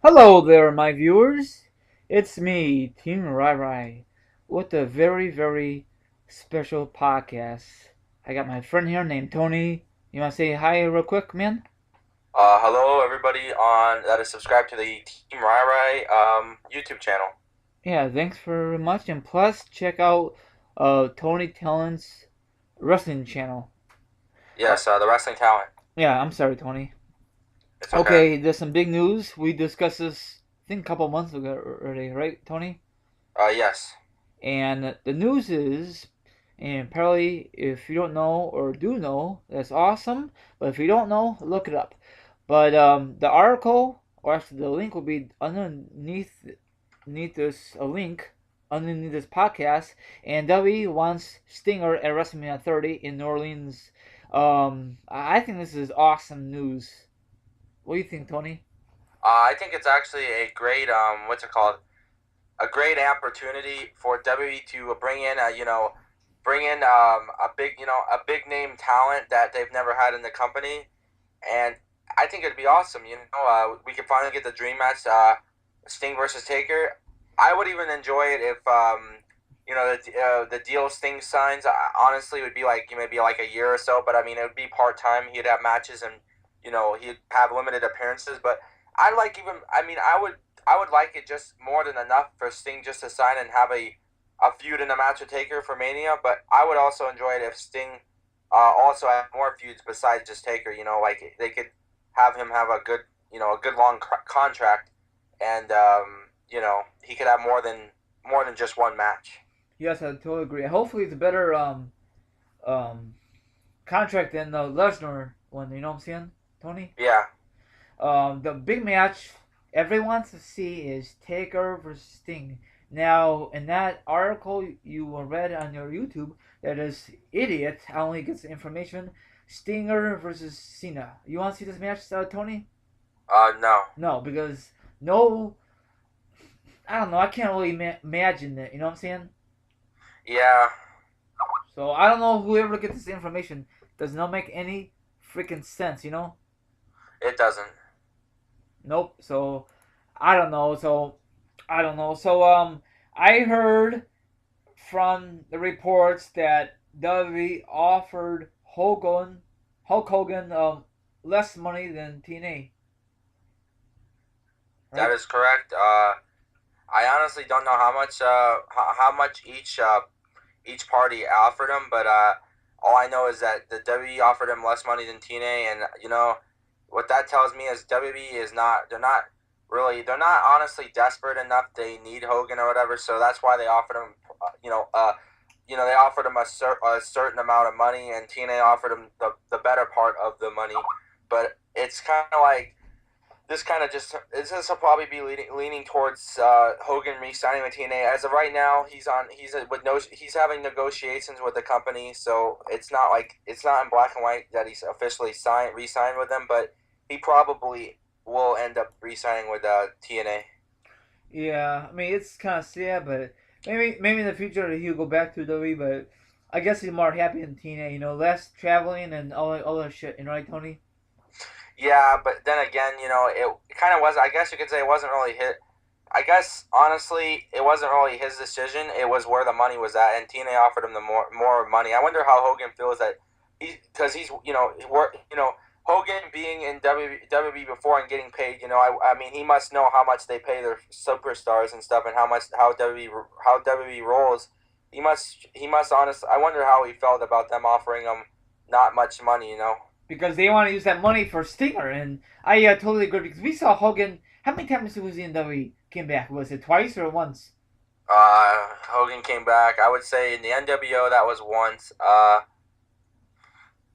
Hello there, my viewers. It's me, Team Rai Rai, with a very, very special podcast. I got my friend here named Tony. You want to say hi real quick, man? Hello, everybody on that is subscribed to the Team Rai YouTube channel. Yeah, thanks very much. And plus, check out Tony Talent's wrestling channel. Uh, Yes, the wrestling talent. yeah, I'm sorry, Tony. It's okay. Okay, there's some big news. We discussed this, I think, a couple months ago already, right, Tony? Yes. And the news is, and apparently, if you don't know or do know, that's awesome. But if you don't know, look it up. But the article, or actually the link, will be underneath this a link underneath this podcast. And W wants Stinger at WrestleMania 30 in New Orleans. I think this is awesome news. What do you think, Tony? I think it's actually a great what's it called? A great opportunity for WWE to bring in a big a big name talent that they've never had in the company, and I think it'd be awesome. We could finally get the dream match, Sting versus Taker. I would even enjoy it if the deal Sting signs. Honestly, would be like maybe like a year or so, but I mean it would be part time. He'd have matches and he'd have limited appearances. But I like even. I mean, I would like it just more than enough for Sting just to sign and have a feud in a match with Taker for Mania. But I would also enjoy it if Sting also had more feuds besides just Taker. Like they could have him have a good a good long contract, and he could have more than just one match. Yes, I totally agree. Hopefully, it's a better um contract than the Lesnar one. You know what I'm saying, Tony? Yeah, The big match everyone wants to see is Taker versus Sting. Now, in that article you read on your YouTube, that is idiot only gets information. Stinger versus Cena. You want to see this match, Tony? no. No, because no, I don't know. I can't really imagine it. You know what I'm saying? Yeah, So I don't know whoever gets this information does not make any freaking sense. You know? it doesn't. Nope. So I don't know. So I heard from the reports that WWE offered Hulk Hogan less money than TNA, That right? is correct. I honestly don't know how much each party offered him, but all I know is that the WWE offered him less money than TNA, and what that tells me is WWE is not they're not honestly desperate enough. They need Hogan or whatever, so that's why they offered him they offered him a certain amount of money, and TNA offered him the better part of the money. But it's kind of like this will probably be leaning towards Hogan re-signing with TNA. As of right now, he's having negotiations with the company, so it's not in black and white that he's officially re-signed with them, but he probably will end up re-signing with TNA. Yeah, I mean it's kind of sad, but maybe in the future he'll go back to WWE. But I guess he's more happy in TNA. You know, less traveling and all that shit. You know, right, Tony? Yeah, but then again, it kind of was. I guess you could say it wasn't really his. I guess honestly, it wasn't really his decision. It was where the money was at, and TNA offered him the more money. I wonder how Hogan feels that because he's Hogan being in WWE before and getting paid. I mean he must know how much they pay their superstars and stuff, and how WWE rolls. He must honestly. I wonder how he felt about them offering him not much money. Because they want to use that money for Stinger, and I totally agree. Because we saw Hogan. How many times was he in WWE? Came back? Was it twice or once? Hogan came back. I would say in the NWO that was once.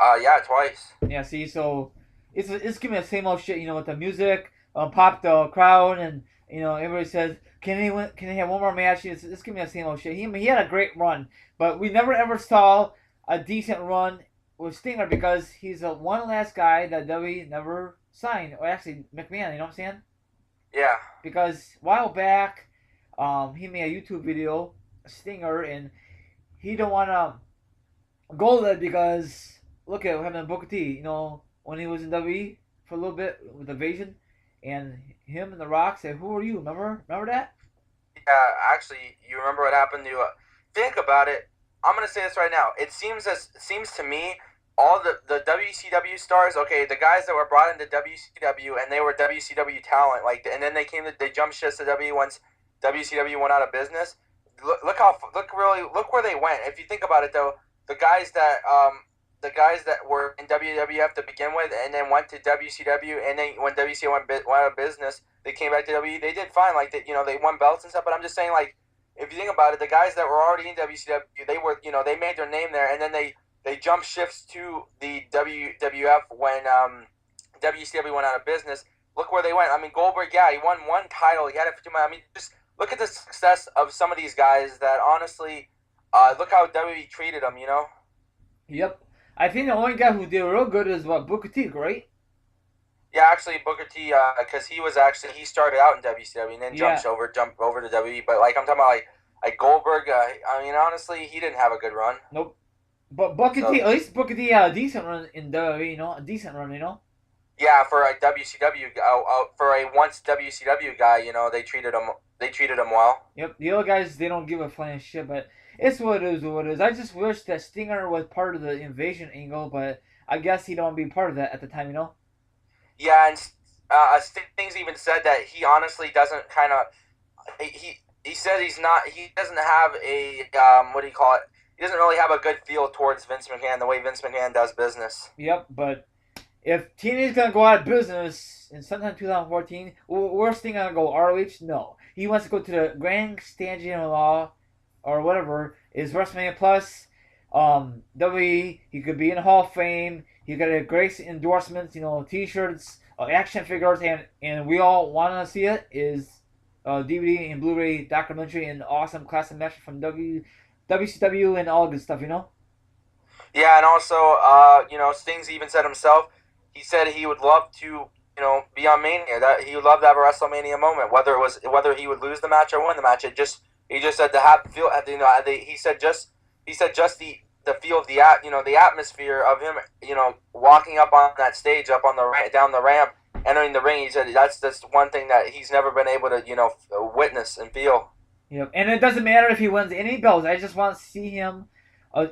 Yeah, twice. Yeah. See, so it's giving the same old shit. You know, with the music, pop the crowd, and everybody says, Can they have one more match? It's giving the same old shit. He had a great run, but we never ever saw a decent run with Stinger because he's a one last guy that WWE never signed, or actually McMahon. You know what I'm saying? Yeah, Because a while back, he made a YouTube video, Stinger, and he don't want to go there because look at what happened to Booker T. You know, when he was in WWE for a little bit with Invasion, and him and The Rock said, "Who are you?" Remember that? Yeah, actually, you remember what happened to? Think about it. I'm gonna say this right now. It seems to me all the WCW stars. Okay, the guys that were brought into WCW and they were WCW talent. Like, and then they jumped ships to W once WCW went out of business. Look where they went. If you think about it, though, the guys that the guys that were in WWF to begin with, and then went to WCW, and then when WCW went out of business, they came back to WWE. They did fine, like they won belts and stuff. But I'm just saying, like, if you think about it, the guys that were already in WCW, they were, they made their name there, and then they jumped shifts to the WWF when WCW went out of business. Look where they went. I mean, Goldberg, yeah, he won one title. He had it for 2 months. I mean, just look at the success of some of these guys. That honestly, look how WWE treated them. Yep. I think the only guy who did real good is what Booker T, right? Yeah, actually, Booker T, because he started out in WCW and then Yeah. jumped over to WWE. But like I'm talking about, like Goldberg. I mean, honestly, he didn't have a good run. Nope. But Booker T, So at least Booker T had a decent run in WWE, a decent run. yeah, for a WCW, for a once WCW guy, they treated him well. Yep. The other guys, they don't give a flying shit, but it's what it is. What it is. I just wish that Stinger was part of the invasion angle, but I guess he don't be part of that at the time. Yeah, and Stings even said that he honestly doesn't kind of he said he doesn't have a what do you call it? He doesn't really have a good feel towards Vince McMahon the way Vince McMahon does business. Yep. But if TNA's gonna go out of business in sometime 2014, where's Sting gonna go? ROH? No. He wants to go to the Grand Stand Law or whatever is WrestleMania Plus. WWE. He could be in the Hall of Fame. He got a great endorsements. T-shirts, action figures, and we all want to see it. Is DVD and Blu-ray documentary and awesome classic match from WCW and all good stuff. Yeah, and also, Stings even said himself. He said he would love to, be on Mania. That he would love to have a WrestleMania moment, whether he would lose the match or win the match. He just said to have feel. He said just the feel of the atmosphere of him, walking up on that stage, up on the down the ramp, entering the ring. He said that's one thing that he's never been able to, witness and feel. Yep. And it doesn't matter if he wins any belts. I just want to see him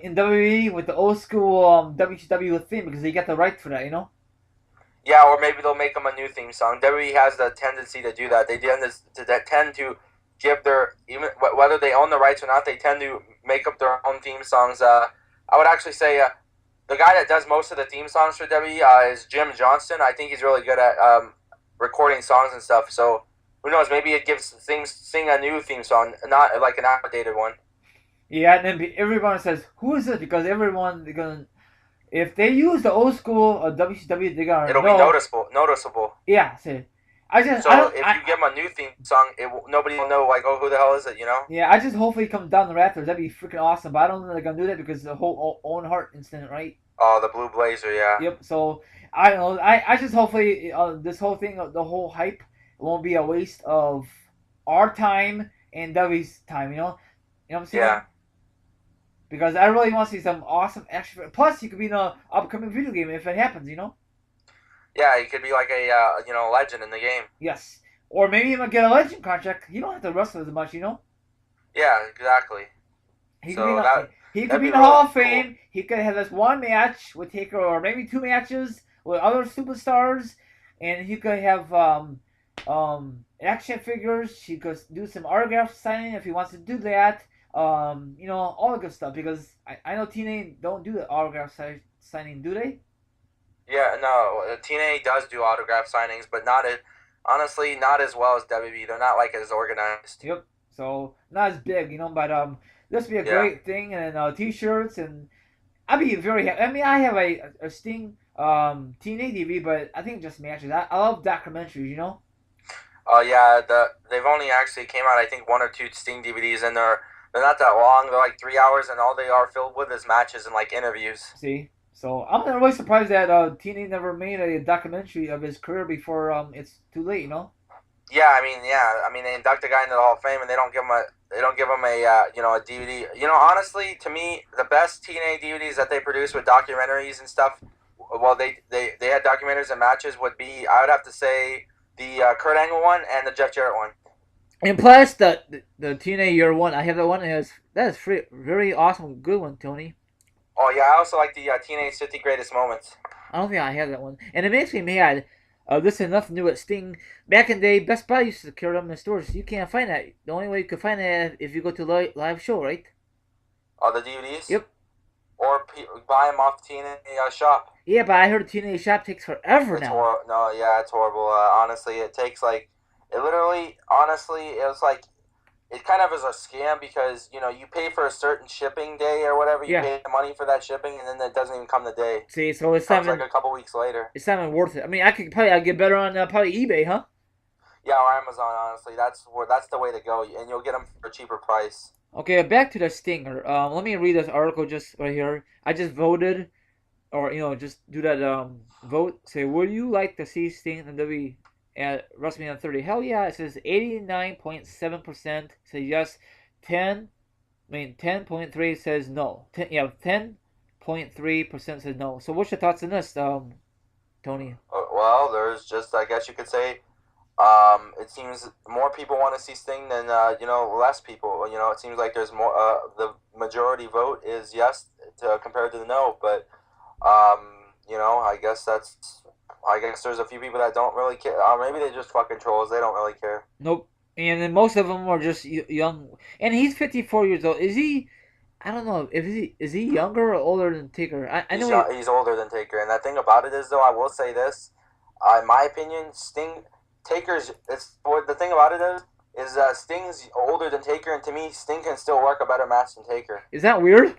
in WWE with the old school WCW theme because he got the right for that. Yeah, or maybe they'll make them a new theme song. WWE has the tendency to do that. They tend to give their even whether they own the rights or not. They tend to make up their own theme songs. I would actually say the guy that does most of the theme songs for WWE is Jim Johnston. I think he's really good at recording songs and stuff. So who knows? Maybe it gives things sing a new theme song, not like an outdated one. Yeah, and then everyone says, "Who is it?" Because everyone they're gonna if they use the old school WCW, they're gonna It'll be know. noticeable. Yeah, see, I So don't, if you give them a new theme song, nobody will know like, oh, who the hell is it? yeah, I just hopefully it comes down the Raptors. That'd be freaking awesome. But I don't think they're gonna do that because the whole Owen Hart incident, right? Oh, the Blue Blazer, yeah. Yep. So I don't know. I just hopefully this whole thing, the whole hype, won't be a waste of our time and W's time. You know what I'm saying? Yeah. Because I really want to see some awesome action. Plus, you could be in an upcoming video game if it happens. Yeah, he could be like a legend in the game. Yes. Or maybe even get a legend contract. You don't have to wrestle as much. Yeah, exactly. He could So be that he could that'd be be in the Hall of really Fame. cool. He could have this one match with Taker, or maybe two matches with other superstars, and he could have action figures. He could do some autograph signing if he wants to do that. All the good stuff because I know TNA don't do the autograph signing, do they? Yeah, no, TNA does do autograph signings, but honestly, not as well as WWE. They're not like as organized. Yep. So not as big, but this would be a Yeah. great thing, and t-shirts, and I'd be very happy. I mean, I have a Sting TNA DVD, but I think just matches. I love documentaries. Oh yeah, they've only actually came out I think one or two Sting DVDs, and they're not that long. They're like 3 hours, and all they are filled with is matches and like interviews. See, so I'm really surprised that TNA never made a documentary of his career before it's too late. Yeah, they induct a guy into the Hall of Fame, and they don't give him a DVD. Honestly, to me, the best TNA DVDs that they produce with documentaries and stuff, well, they had documentaries and matches would be, I would have to say, the Kurt Angle one and the Jeff Jarrett one. And plus the TNA Year One, I have that one. And that is very awesome, good one, Tony. Oh yeah, I also like the TNA 50 Greatest Moments. I don't think I have that one, and it makes me mad. This has nothing to do with Sting. Back in the day, Best Buy used to carry them in the stores. You can't find that. The only way you can find that is if you go to live show, right? Oh, the DVDs. Yep. Or buy them off TNA shop. Yeah, but I heard TNA shop takes forever It's now. No, yeah, it's horrible. Honestly, it takes like it literally. Honestly, it was like it kind of is a scam because you pay for a certain shipping day or whatever. You Yeah. pay money for that shipping, and then it doesn't even come the day. See, so it's It comes not even, like a couple weeks later. it's not even worth it. I mean, I'd get better on probably eBay, huh? Yeah, or Amazon. Honestly, that's the way to go, and you'll get them for a cheaper price. Okay, back to the Stinger. Let me read this article just right here. I just voted, or just do that vote. Say, would you like to see Sting in WWE at WrestleMania 30? Hell yeah! It says 89.7% say yes. 10.3 says no. 10.3% says no. So what's your thoughts on this, Tony? Well, there's just I guess you could say it seems more people want to see Sting than less people. It seems like there's more. The majority vote is yes compared to the no, but I guess that's. I guess there's a few people that don't really care. Maybe they just fucking trolls. They don't really care. Nope. And then most of them are just young. And he's 54 years old. Is he? I don't know. If is he younger or older than Taker? I know he's older than Taker, and the thing about it is, though, I will say this. In my opinion, Sting Taker's. The thing about it is Sting's older than Taker, and to me, Sting can still work a better match than Taker. Is that weird?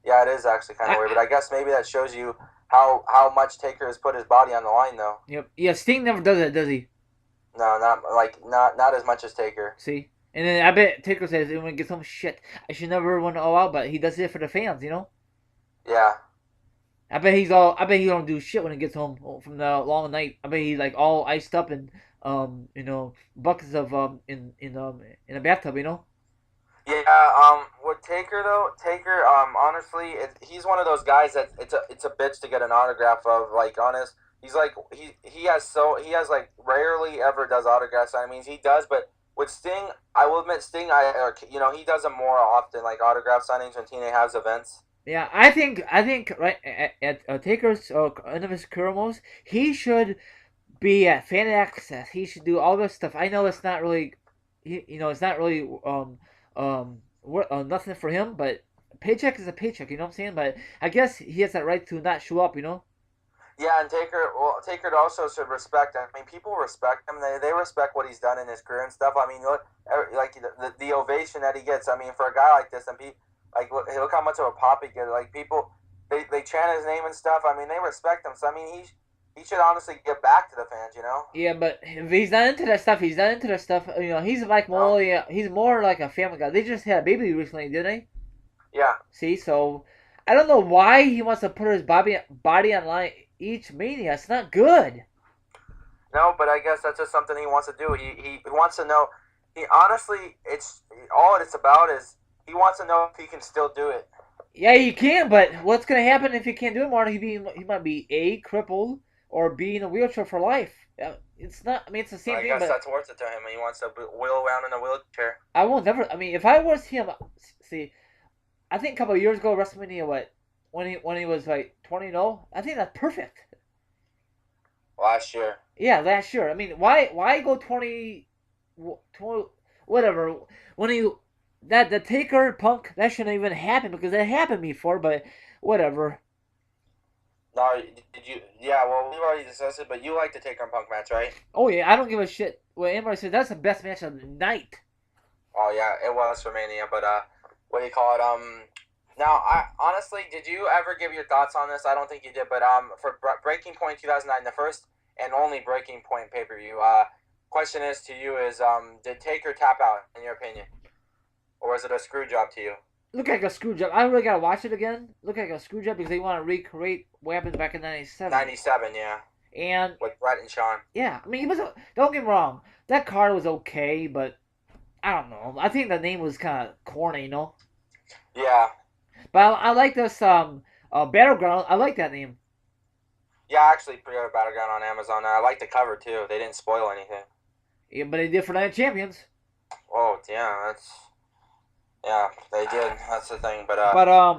Yeah, it is actually kind of weird, but I guess maybe that shows you how much Taker has put his body on the line, though. Yep. Yeah, Sting never does that, does he? No, not as much as Taker. See? And then I bet Taker says when he gets home, shit, I should never want to all out, but he does it for the fans, Yeah. I bet he don't do shit when he gets home from the long night. I bet he's like all iced up and buckets of in a bathtub. Yeah, with Taker though, honestly, he's one of those guys that it's a bitch to get an autograph of. Like, honest, he's like he has like rarely ever does autograph signings. He does, but with Sting, I will admit Sting, he does them more often, like autograph signings when TNA has events. Yeah, I think right at Taker's end of his promos, he should be at fan access. He should do all this stuff. I know it's not really, it's not really nothing for him, but paycheck is a paycheck. You know what I'm saying? But I guess he has that right to not show up. Yeah, and Taker also should respect. I mean, people respect him. They respect what he's done in his career and stuff. I mean, look, like the ovation that he gets. I mean, for a guy like this, and people look how much of a pop he gets. Like, people, they chant his name and stuff. I mean, they respect him. So I mean, he should honestly give back to the fans. Yeah, but if he's not into that stuff, he's not into that stuff. He's like more, he's more like a family guy. They just had a baby recently, didn't they? Yeah. See, so I don't know why he wants to put his body online each Mania. It's not good. No, but I guess that's just something he wants to do. He wants to know. He honestly, it's about is he wants to know if he can still do it. Yeah, he can, but what's gonna happen if he can't do it more? He might be A, crippled, or B, in a wheelchair for life. It's not. I mean, it's the same thing. I guess that's worth it to him. He wants to wheel around in a wheelchair. I won't never. I mean, if I was him, see, I think a couple of years ago, WrestleMania, when he was like 20-0, I think that's perfect. Last year. Yeah, last year. I mean, why go 20 whatever when the Taker Punk, that shouldn't even happen because that happened before, but whatever. No, did you? Yeah, well, we've already discussed it, but you like the Taker and Punk match, right? Oh yeah, I don't give a shit what anybody says. That's the best match of the night. Oh yeah, it was for Mania, but what do you call it? Now, I honestly, did you ever give your thoughts on this? I don't think you did, but for Breaking Point 2009, the first and only Breaking Point pay-per-view, question is to you is did Taker tap out in your opinion, or was it a screw job to you? Look like a screw job. I really gotta watch it again. Look like a screw job because they want to recreate what happened back in '97. '97, yeah. And with Brett and Sean. Yeah, I mean, don't get me wrong. That card was okay, but I don't know. I think the name was kind of corny. Yeah. But I like this Battleground. I like that name. Yeah, I actually pre-ordered Battleground on Amazon. I like the cover too. They didn't spoil anything. Yeah, but they did for Night of Champions. Oh yeah, yeah, they did. That's the thing. But uh,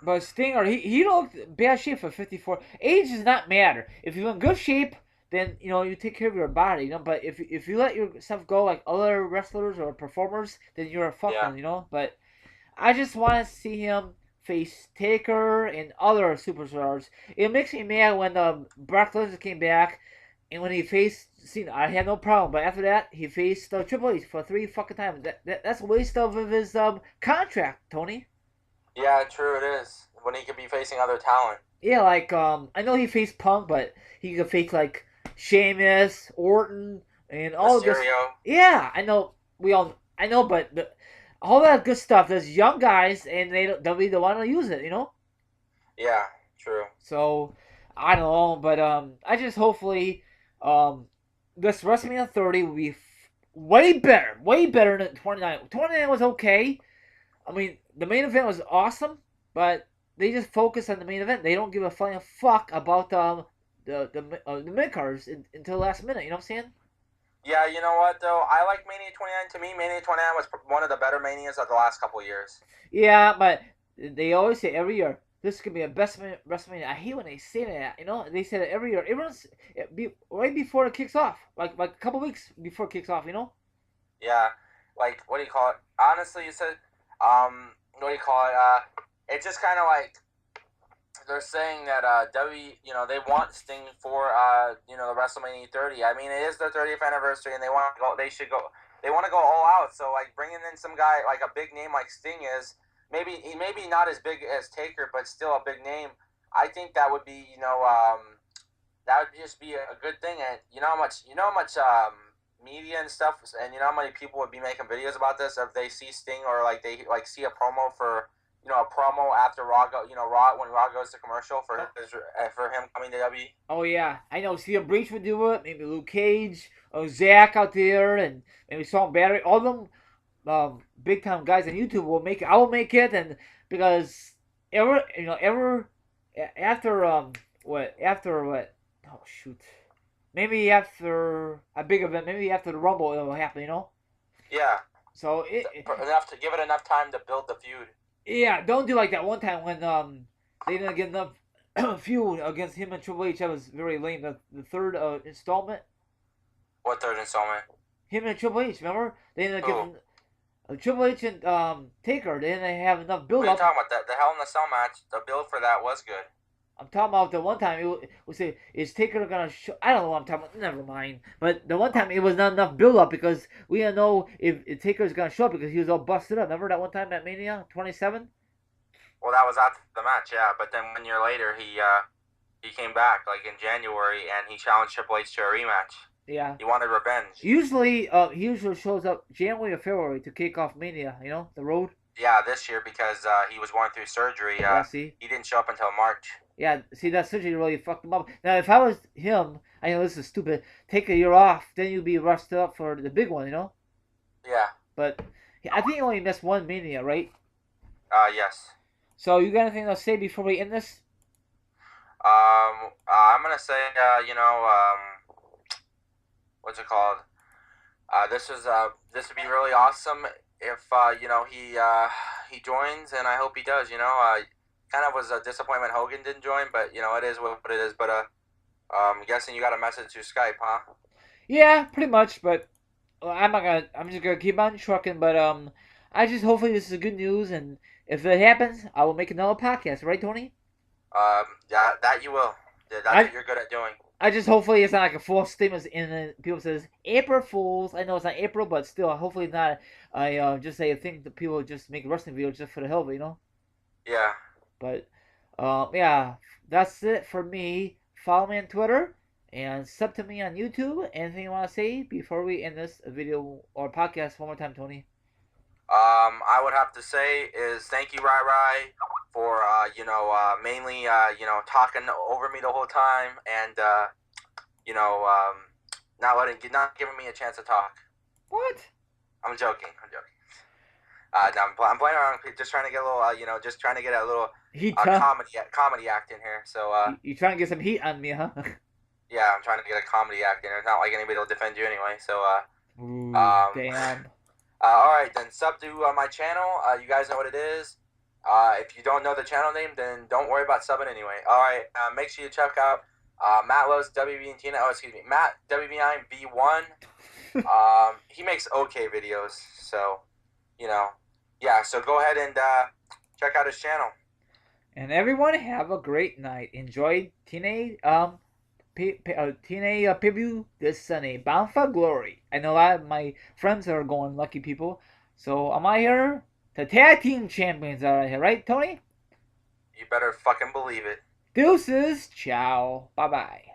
but Stinger, he looked bad shape for 54. Age does not matter. If you're in good shape, then you take care of your body. But if you let yourself go like other wrestlers or performers, then you're a fuck yeah, one. But I just want to see him face Taker and other superstars. It makes me mad when Brock Lesnar came back and when he faced Cena. I had no problem, but after that he faced Triple H for 3 fucking times. That's a waste of his contract, Tony. yeah, true. It is when he could be facing other talent. Yeah, like I know he faced Punk, but he could face like Sheamus, Orton, and all of this. Mysterio. Yeah, I know. I know, but all that good stuff. There's young guys, and they'll be the one to use it. Yeah, true. So I don't know, but I just hopefully um, this WrestleMania 30 will be way better than 29. 29 was okay. I mean, the main event was awesome, but they just focus on the main event. They don't give a flying fuck about the mid cards until the last minute. You know what I'm saying? Yeah, you know what though? I like Mania 29. To me, Mania 29 was one of the better Manias of the last couple of years. Yeah, but they always say every year this could be a best WrestleMania. I hate when they say that. They say that every year. Everyone's right before it kicks off, like a couple weeks before it kicks off. Yeah, like what do you call it? Honestly, you said, what do you call it? It's just kind of like they're saying that they want Sting for the WrestleMania 30. I mean, it is their 30th anniversary, and they want to go. They should go. They want to go all out. So like bringing in some guy like a big name like Sting is maybe not as big as Taker, but still a big name. I think that would be that would just be a good thing. And you know how much media and stuff, and you know how many people would be making videos about this if they see Sting or like they like see a promo for a promo after Raw Raw when Raw goes to commercial for him coming to WWE. Oh yeah, I know. See, a Breach would do it. Maybe Luke Cage, or Zach out there, and maybe Salt Battery. All of them big time guys on YouTube will make it. I will make it, and because after what? Oh shoot, maybe after a big event, maybe after the Rumble, it'll happen. Yeah, So enough to give it enough time to build the feud. yeah, don't do like that one time when they didn't get enough feud against him and Triple H. That was very lame. The third installment, What third installment? him and Triple H. Remember they didn't Who? give Triple H and Taker. They didn't have enough build What are you up. talking about? The Hell in the Cell match. The build for that was good. I'm talking about the one time we say is Taker gonna show? I don't know what I'm talking about. Never mind. But the one time it was not enough build up because we didn't know if Taker's gonna show up because he was all busted up. Remember that one time at Mania 27? Well, that was after the match, yeah. But then 1 year later, he came back like in January and he challenged Triple H to a rematch. Yeah. He wanted revenge. Usually, he usually shows up January or February to kick off Mania. The road. Yeah, this year because he was going through surgery. Yeah. See. He didn't show up until March. Yeah. See, that surgery really fucked him up. Now, if I was him, I know this is stupid. Take a year off, then you'll be rushed up for the big one. Yeah. But I think he only missed one Mania, right? Yes. So you got anything to say before we end this? I'm gonna say, what's it called? This would be really awesome if he joins, and I hope he does. Kind of was a disappointment Hogan didn't join, but it is what it is. But I'm guessing you got a message through Skype, huh? Yeah, pretty much. But I'm not gonna. I'm just gonna keep on trucking. But I just hopefully this is good news, and if it happens, I will make another podcast. Right, Tony? Yeah, that you will. That's what you're good at doing. I just hopefully it's not like a false statement and people says April Fools. I know it's not April, but still, hopefully not. I just say a thing that people just make wrestling videos just for the hell of it. Yeah. But yeah, that's it for me. Follow me on Twitter and sub to me on YouTube. Anything you want to say before we end this video or podcast one more time, Tony? I would have to say is thank you, Rai Rai, for mainly talking over me the whole time and not giving me a chance to talk. What? I'm joking. No, I'm playing around, just trying to get a little, just trying to get a little Heat, huh? comedy act in here. So, You trying to get some heat on me, huh? yeah, I'm trying to get a comedy act in here. It's not like anybody will defend you anyway. So, Ooh, um, damn. all right, then sub to my channel. You guys know what it is. If you don't know the channel name, then don't worry about subbing anyway. All right, make sure you check out Matt Lowe's WB and Tina. Oh, excuse me, Matt WB9 V1. He makes okay videos, so you know, yeah. So go ahead and check out his channel. And everyone have a great night. Enjoy TNA TNA preview this Sunday. Bound for Glory. I know a lot of my friends are going, lucky people. So am I here? The tag team champions are here, right, Tony? You better fucking believe it. Deuces. Ciao. Bye bye.